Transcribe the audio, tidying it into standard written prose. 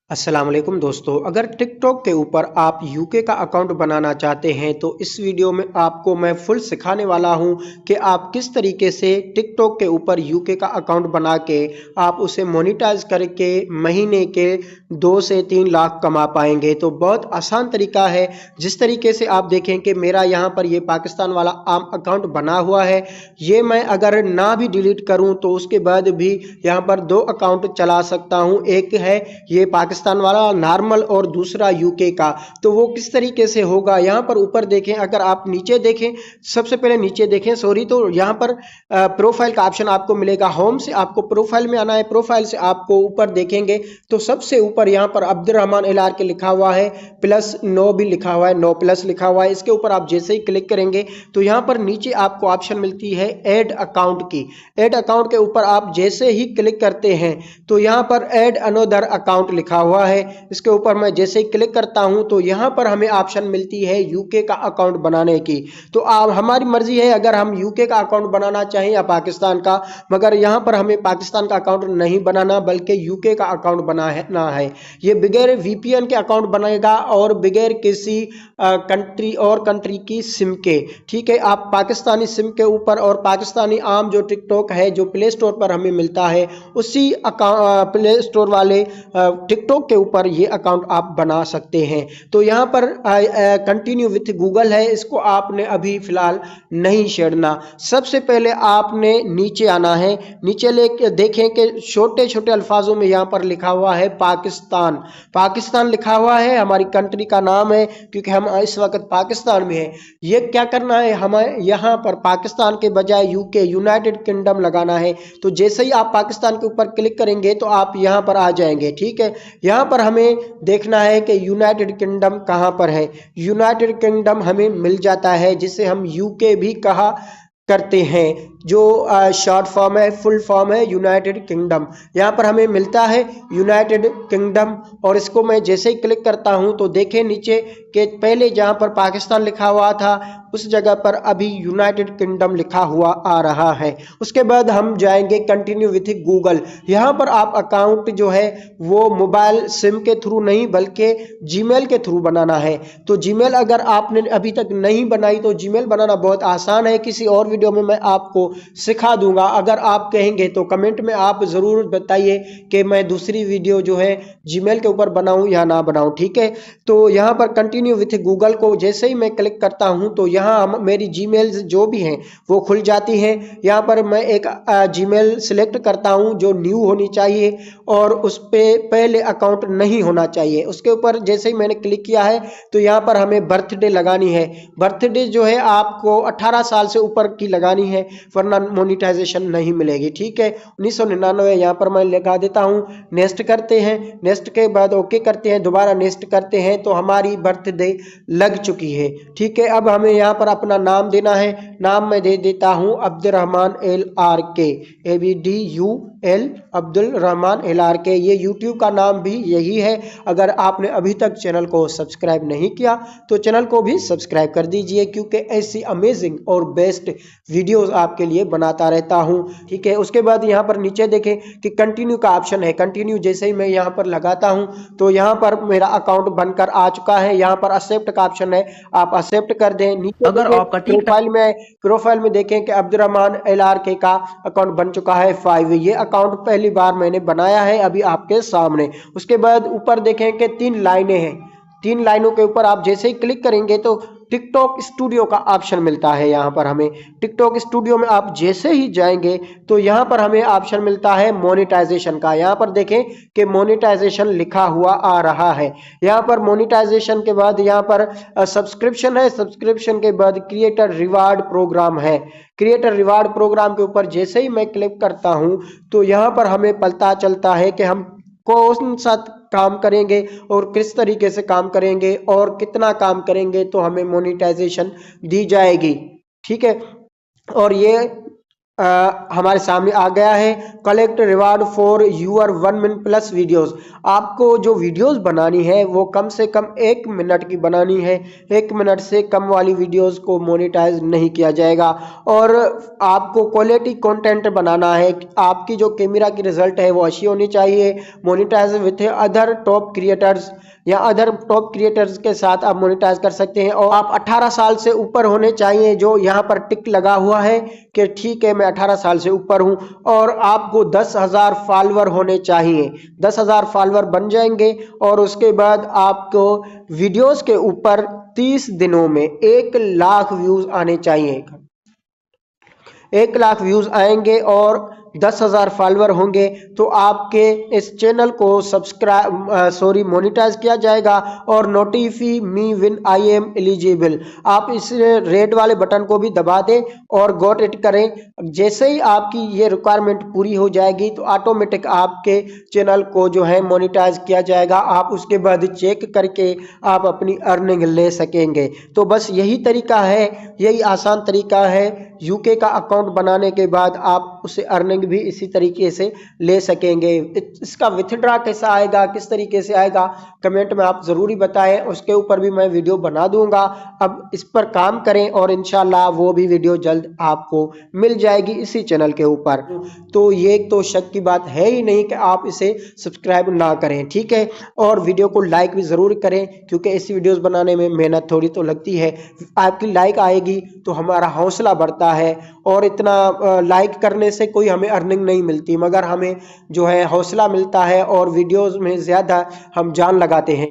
अस्सलाम वालेकुम दोस्तों, अगर टिकटॉक के ऊपर आप यूके का अकाउंट बनाना चाहते हैं तो इस वीडियो में आपको मैं फुल सिखाने वाला हूं कि आप किस तरीके से टिकटॉक के ऊपर यूके का अकाउंट बना के आप उसे मोनेटाइज करके महीने के 2 से 3 लाख कमा पाएंगे। तो बहुत आसान तरीका है। जिस तरीके से आप देखें कि मेरा यहाँ पर ये पाकिस्तान वाला आम अकाउंट बना हुआ है, ये मैं अगर ना भी डिलीट करूँ तो उसके बाद भी यहाँ पर 2 अकाउंट चला सकता हूँ। एक है ये पाकिस्तान वाला नॉर्मल और दूसरा यूके का। तो वो किस तरीके से होगा, यहाँ पर ऊपर देखें, अगर आप नीचे देखें, सबसे पहले नीचे देखें सॉरी, तो यहाँ पर प्रोफाइल का ऑप्शन आपको मिलेगा। होम से आपको प्रोफाइल में आना है। प्रोफाइल से आपको ऊपर देखेंगे तो सबसे ऊपर यहाँ पर अब्दुल रहमान एल आर के लिखा हुआ है, प्लस नो भी लिखा हुआ है, नो प्लस लिखा हुआ है। इसके ऊपर आप जैसे ही क्लिक करेंगे तो यहाँ पर नीचे आपको ऑप्शन मिलती है ऐड अकाउंट की। ऐड अकाउंट के ऊपर आप जैसे ही क्लिक करते हैं तो यहाँ पर ऐड अनदर अकाउंट लिखा हुआ है। इसके ऊपर मैं जैसे ही क्लिक करता हूं तो यहां पर हमें ऑप्शन मिलती है यूके का अकाउंट बनाने की। तो आप हमारी मर्जी है अगर हम यूके का अकाउंट बनाना चाहें या पाकिस्तान का, मगर यहां पर हमें पाकिस्तान का अकाउंट नहीं बनाना बल्कि यूके का अकाउंट बनाना है। ये बगैर वीपीएन के अकाउंट बनेगा और बगैर किसी कंट्री की सिम के। ठीक है, आप पाकिस्तानी सिम के ऊपर और पाकिस्तानी आम जो टिकटॉक है जो प्ले स्टोर पर हमें मिलता है उसी प्ले स्टोर वाले टिकटॉक के ऊपर ये अकाउंट आप बना सकते हैं। तो यहाँ पर कंटिन्यू विथ गूगल है, इसको आपने अभी फिलहाल नहीं छेड़ना। सबसे पहले आपने नीचे आना है। नीचे लेके देखें कि छोटे छोटे अल्फाजों में यहाँ पर लिखा हुआ है पाकिस्तान। पाकिस्तान लिखा हुआ है, हमारी कंट्री का नाम है क्योंकि हम इस वक्त पाकिस्तान में है। ये क्या करना है, हमें यहाँ पर पाकिस्तान के बजाय यूके यूनाइटेड किंगडम लगाना है। तो जैसे ही आप पाकिस्तान के ऊपर क्लिक करेंगे तो आप यहाँ पर आ जाएंगे। ठीक है, यहाँ पर हमें देखना है कि यूनाइटेड किंगडम कहाँ पर है। यूनाइटेड किंगडम हमें मिल जाता है, जिसे हम यूके भी कहा करते हैं, जो शॉर्ट फॉर्म है, फुल फॉर्म है यूनाइटेड किंगडम। यहाँ पर हमें मिलता है यूनाइटेड किंगडम और इसको मैं जैसे ही क्लिक करता हूँ तो देखें नीचे कि पहले जहाँ पर पाकिस्तान लिखा हुआ था उस जगह पर अभी यूनाइटेड किंगडम लिखा हुआ आ रहा है। उसके बाद हम जाएंगे कंटिन्यू विथ गूगल। यहाँ पर आप अकाउंट जो है वो मोबाइल सिम के थ्रू नहीं बल्कि जीमेल के थ्रू बनाना है। तो जीमेल अगर आपने अभी तक नहीं बनाई तो जीमेल बनाना बहुत आसान है। किसी और वीडियो में मैं आपको सिखा दूंगा। अगर आप कहेंगे तो कमेंट में आप जरूर बताइए कि मैं दूसरी वीडियो जो है जीमेल के ऊपर बनाऊं या ना बनाऊं। ठीक है, तो यहाँ पर कंटिन्यू विथ गूगल को जैसे ही मैं क्लिक करता हूं तो यहाँ मेरी जीमेल्स जो भी हैं वो खुल जाती हैं। यहाँ पर मैं एक जीमेल सिलेक्ट करता हूं जो न्यू होनी चाहिए और उस पे पहले अकाउंट नहीं होना चाहिए। उसके ऊपर जैसे ही मैंने क्लिक किया है तो यहाँ पर हमें बर्थडे लगानी है। बर्थडे जो है आपको 18 साल से ऊपर की लगानी है वरना मोनेटाइजेशन नहीं मिलेगी। ठीक है, 1999 यहाँ पर मैं लगा देता हूँ। नेक्स्ट करते हैं, नेक्स्ट के बाद ओके करते हैं, दोबारा नेक्स्ट करते हैं तो हमारी बर्थडे लग चुकी है। ठीक है, अब हमें यहाँ पर अपना नाम देना है। नाम मैं दे देता हूँ अब्दुल रहमान एल आर के, ABDUL Abdul Rahman L R के। ये यूट्यूब का नाम भी यही है। अगर आपने अभी तक चैनल को सब्सक्राइब नहीं किया तो चैनल को भी सब्सक्राइब कर दीजिए क्योंकि ऐसी अमेजिंग और बेस्ट वीडियोस आपके लिए बनाता रहता हूं। ठीक है, उसके बाद यहाँ पर नीचे देखें कि कंटिन्यू का ऑप्शन है। कंटिन्यू जैसे ही मैं यहाँ पर लगाता हूं तो यहाँ पर मेरा अकाउंट बनकर आ चुका है। यहाँ पर एक्सेप्ट का ऑप्शन है, आप एक्सेप्ट कर दें। नीचे अगर देखें आपका टिकटॉक प्रोफाइल में देखें कि अब्दुल रहमान एल आर के का अकाउंट बन चुका है 5। ये अकाउंट पहली बार मैंने बनाया है अभी आपके सामने। उसके बाद ऊपर देखें कि 3 लाइनें हैं। 3 लाइनों के ऊपर आप जैसे ही क्लिक करेंगे तो टिकटॉक स्टूडियो का ऑप्शन मिलता है। यहाँ पर हमें टिकटॉक स्टूडियो में आप जैसे ही जाएंगे तो यहाँ पर हमें ऑप्शन मिलता है मोनेटाइजेशन का। यहाँ पर देखें कि मोनेटाइजेशन लिखा हुआ आ रहा है। यहाँ पर मोनेटाइजेशन के बाद यहाँ पर सब्सक्रिप्शन है। सब्सक्रिप्शन के बाद क्रिएटर रिवार्ड प्रोग्राम है। क्रिएटर रिवार्ड प्रोग्राम के ऊपर जैसे ही मैं क्लिक करता हूँ तो यहाँ पर हमें पता चलता है कि हम कौन सा काम करेंगे और किस तरीके से काम करेंगे और कितना काम करेंगे तो हमें मोनेटाइजेशन दी जाएगी। ठीक है, और ये हमारे सामने आ गया है। Collect reward for your 1 minute plus videos. आपको जो वीडियोस बनानी है वो कम से कम 1 मिनट की बनानी है। 1 मिनट से कम वाली वीडियोस को मोनेटाइज नहीं किया जाएगा। और आपको क्वालिटी कंटेंट बनाना है। आपकी जो कैमरा की रिजल्ट है वो अच्छी होनी चाहिए। Monetize with other top creators या अदर टॉप क्रिएटर्स के साथ आप मोनेटाइज कर सकते हैं। और आप 18 साल से ऊपर होने चाहिए, जो यहाँ पर टिक लगा हुआ है कि ठीक है मैं 18 साल से ऊपर हूँ। और आपको 10,000 फॉलोअर होने चाहिए। 10,000 फॉलोअर बन जाएंगे और उसके बाद आपको वीडियोस के ऊपर 30 दिनों में 1 लाख व्यूज आने चाहिए। 1 लाख व्यूज आएंगे और 10,000 फॉलोअर होंगे तो आपके इस चैनल को मोनेटाइज किया जाएगा। और notify me when I am eligible, आप इस रेड वाले बटन को भी दबा दें और गॉट इट करें। जैसे ही आपकी ये रिक्वायरमेंट पूरी हो जाएगी तो ऑटोमेटिक आपके चैनल को जो है मोनेटाइज किया जाएगा। आप उसके बाद चेक करके आप अपनी अर्निंग ले सकेंगे। तो बस यही तरीका है, यही आसान तरीका है। यूके का अकाउंट बनाने के बाद आप उसे अर्निंग भी इसी तरीके से ले सकेंगे। इसका विथड्रा कैसा आएगा, किस तरीके से आएगा, कमेंट में आप जरूरी बताएं। उसके ऊपर भी मैं वीडियो बना दूंगा। अब इस पर काम करें और इंशाल्लाह वो भी वीडियो जल्द आपको मिल जाएगी इसी चैनल के ऊपर। तो ये तो शक की बात है ही नहीं कि आप इसे सब्सक्राइब ना करें, ठीक है। और वीडियो को लाइक भी जरूर करें क्योंकि ऐसी वीडियोस बनाने में मेहनत थोड़ी तो लगती है। आपकी लाइक आएगी तो हमारा हौसला बढ़ता है। और इतना लाइक करने से कोई हमें अर्निंग नहीं मिलती, मगर हमें जो है हौसला मिलता है और वीडियोस में ज़्यादा हम जान लगाते हैं।